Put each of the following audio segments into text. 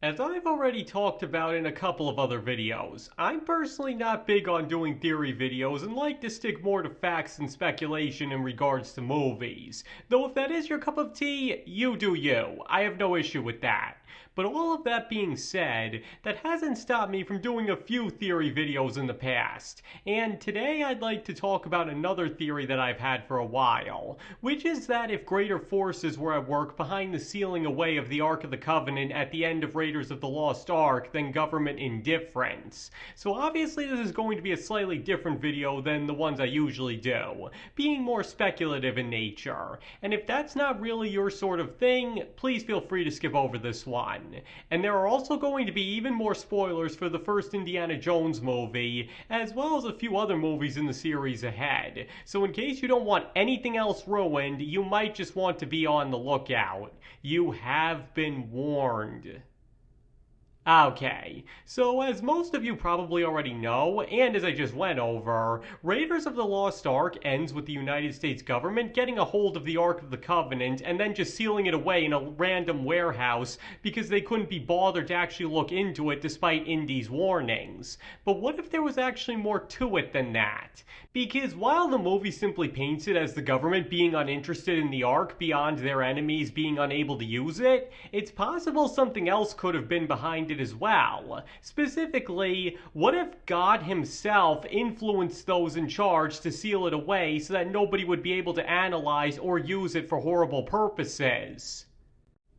As I've already talked about in a couple of other videos, I'm personally not big on doing theory videos and like to stick more to facts and speculation in regards to movies. Though if that is your cup of tea, you do you. I have no issue with that. But all of that being said, that hasn't stopped me from doing a few theory videos in the past. And today I'd like to talk about another theory that I've had for a while, which is that if greater forces were at work behind the sealing away of the Ark of the Covenant at the end of Raiders of the Lost Ark than government indifference. So obviously this is going to be a slightly different video than the ones I usually do, being more speculative in nature. And if that's not really your sort of thing, please feel free to skip over this one. And there are also going to be even more spoilers for the first Indiana Jones movie, as well as a few other movies in the series ahead. So in case you don't want anything else ruined, you might just want to be on the lookout. You have been warned. Okay, so as most of you probably already know, and as I just went over, Raiders of the Lost Ark ends with the United States government getting a hold of the Ark of the Covenant and then just sealing it away in a random warehouse because they couldn't be bothered to actually look into it despite Indy's warnings. But what if there was actually more to it than that? Because while the movie simply paints it as the government being uninterested in the Ark beyond their enemies being unable to use it, it's possible something else could have been behind it as well. Specifically, what if God himself influenced those in charge to seal it away so that nobody would be able to analyze or use it for horrible purposes?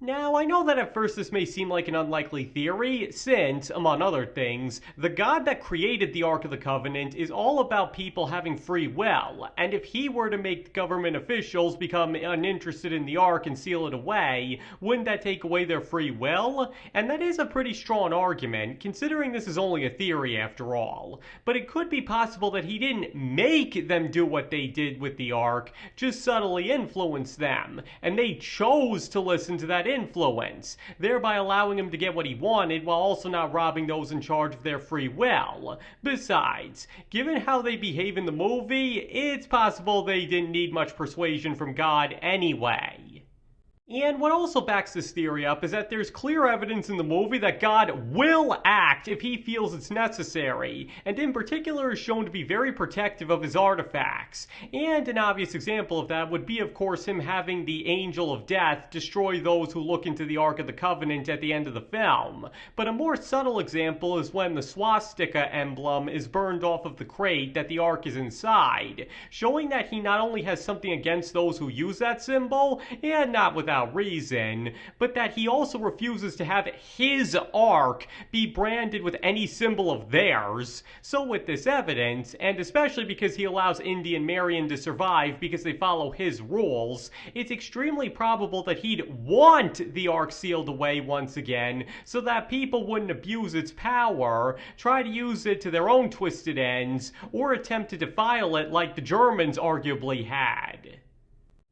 Now, I know that at first this may seem like an unlikely theory, since, among other things, the God that created the Ark of the Covenant is all about people having free will, and if he were to make government officials become uninterested in the Ark and seal it away, wouldn't that take away their free will? And that is a pretty strong argument, considering this is only a theory after all. But it could be possible that he didn't make them do what they did with the Ark, just subtly influence them, and they chose to listen to that influence, thereby allowing him to get what he wanted while also not robbing those in charge of their free will. Besides, given how they behave in the movie, it's possible they didn't need much persuasion from God anyway. And what also backs this theory up is that there's clear evidence in the movie that God will act if he feels it's necessary, and in particular is shown to be very protective of his artifacts. And an obvious example of that would be, of course, him having the Angel of Death destroy those who look into the Ark of the Covenant at the end of the film. But a more subtle example is when the swastika emblem is burned off of the crate that the Ark is inside, showing that he not only has something against those who use that symbol, and not without reason, but that he also refuses to have his Ark be branded with any symbol of theirs. So with this evidence, and especially because he allows Indy and Marion to survive because they follow his rules, it's extremely probable that he'd want the Ark sealed away once again so that people wouldn't abuse its power, try to use it to their own twisted ends, or attempt to defile it like the Germans arguably had.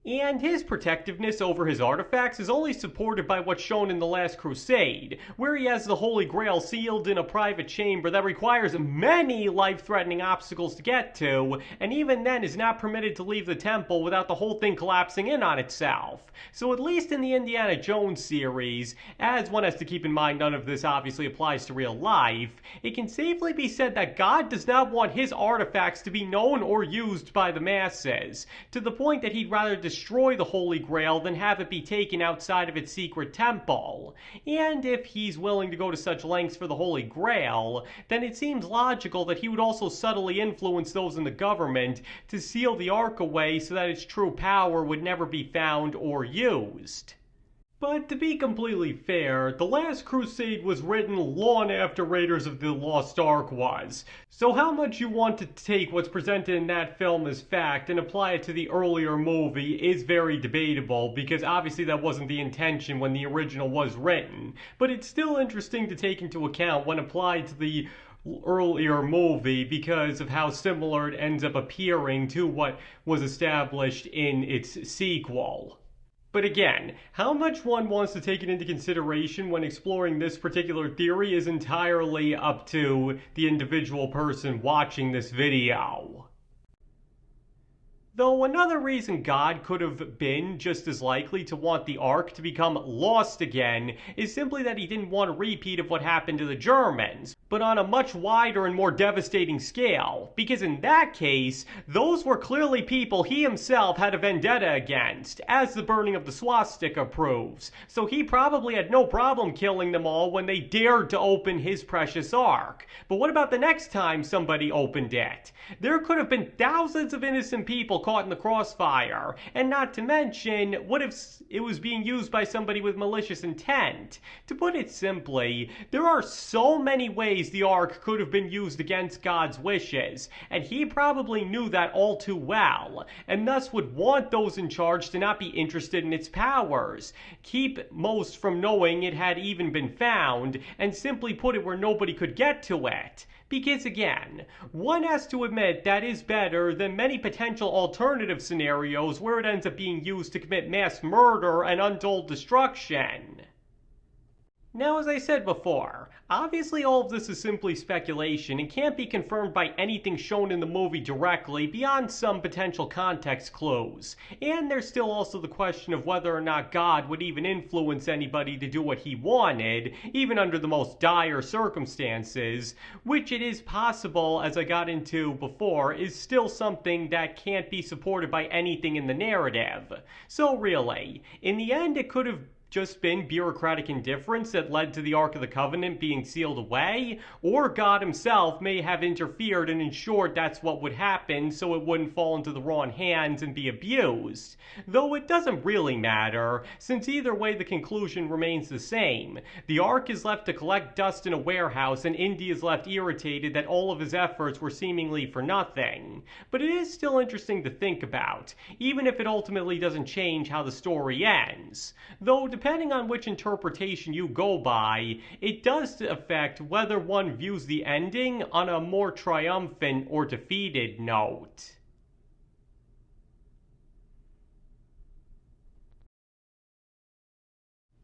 And his protectiveness over his artifacts is only supported by what's shown in The Last Crusade, where he has the Holy Grail sealed in a private chamber that requires many life-threatening obstacles to get to, and even then is not permitted to leave the temple without the whole thing collapsing in on itself. So at least in the Indiana Jones series, as one has to keep in mind none of this obviously applies to real life, it can safely be said that God does not want his artifacts to be known or used by the masses, to the point that he'd rather destroy the Holy Grail than have it be taken outside of its secret temple. And if he's willing to go to such lengths for the Holy Grail, then it seems logical that he would also subtly influence those in the government to seal the Ark away so that its true power would never be found or used. But to be completely fair, The Last Crusade was written long after Raiders of the Lost Ark was. So how much you want to take what's presented in that film as fact and apply it to the earlier movie is very debatable, because obviously that wasn't the intention when the original was written. But it's still interesting to take into account when applied to the earlier movie because of how similar it ends up appearing to what was established in its sequel. But again, how much one wants to take it into consideration when exploring this particular theory is entirely up to the individual person watching this video. Though another reason God could have been just as likely to want the Ark to become lost again is simply that he didn't want a repeat of what happened to the Germans, but on a much wider and more devastating scale, because in that case, those were clearly people he himself had a vendetta against, as the burning of the swastika proves, so he probably had no problem killing them all when they dared to open his precious Ark. But what about the next time somebody opened it? There could have been thousands of innocent people caught in the crossfire, and not to mention, what if it was being used by somebody with malicious intent? To put it simply, there are so many ways the Ark could have been used against God's wishes, and he probably knew that all too well, and thus would want those in charge to not be interested in its powers, keep most from knowing it had even been found, and simply put it where nobody could get to it. Because again, one has to admit that is better than many potential alternative scenarios where it ends up being used to commit mass murder and untold destruction. Now, as I said before, obviously all of this is simply speculation and can't be confirmed by anything shown in the movie directly beyond some potential context clues. And there's still also the question of whether or not God would even influence anybody to do what he wanted, even under the most dire circumstances, which it is possible, as I got into before, is still something that can't be supported by anything in the narrative. So really, in the end it could have just been bureaucratic indifference that led to the Ark of the Covenant being sealed away, or God himself may have interfered and ensured that's what would happen so it wouldn't fall into the wrong hands and be abused. Though it doesn't really matter, since either way the conclusion remains the same. The Ark is left to collect dust in a warehouse and Indy is left irritated that all of his efforts were seemingly for nothing. But it is still interesting to think about, even if it ultimately doesn't change how the story ends. Though depending on which interpretation you go by, it does affect whether one views the ending on a more triumphant or defeated note.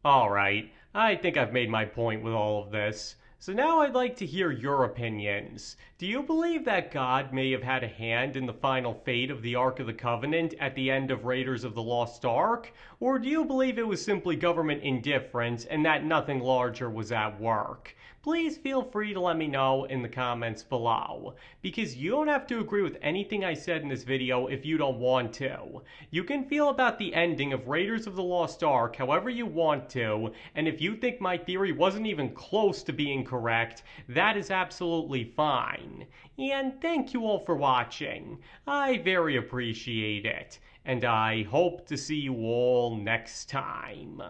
Alright, I think I've made my point with all of this. So now I'd like to hear your opinions. Do you believe that God may have had a hand in the final fate of the Ark of the Covenant at the end of Raiders of the Lost Ark? Or do you believe it was simply government indifference and that nothing larger was at work? Please feel free to let me know in the comments below, because you don't have to agree with anything I said in this video if you don't want to. You can feel about the ending of Raiders of the Lost Ark however you want to, and if you think my theory wasn't even close to being correct, that is absolutely fine. And thank you all for watching. I very appreciate it, and I hope to see you all next time.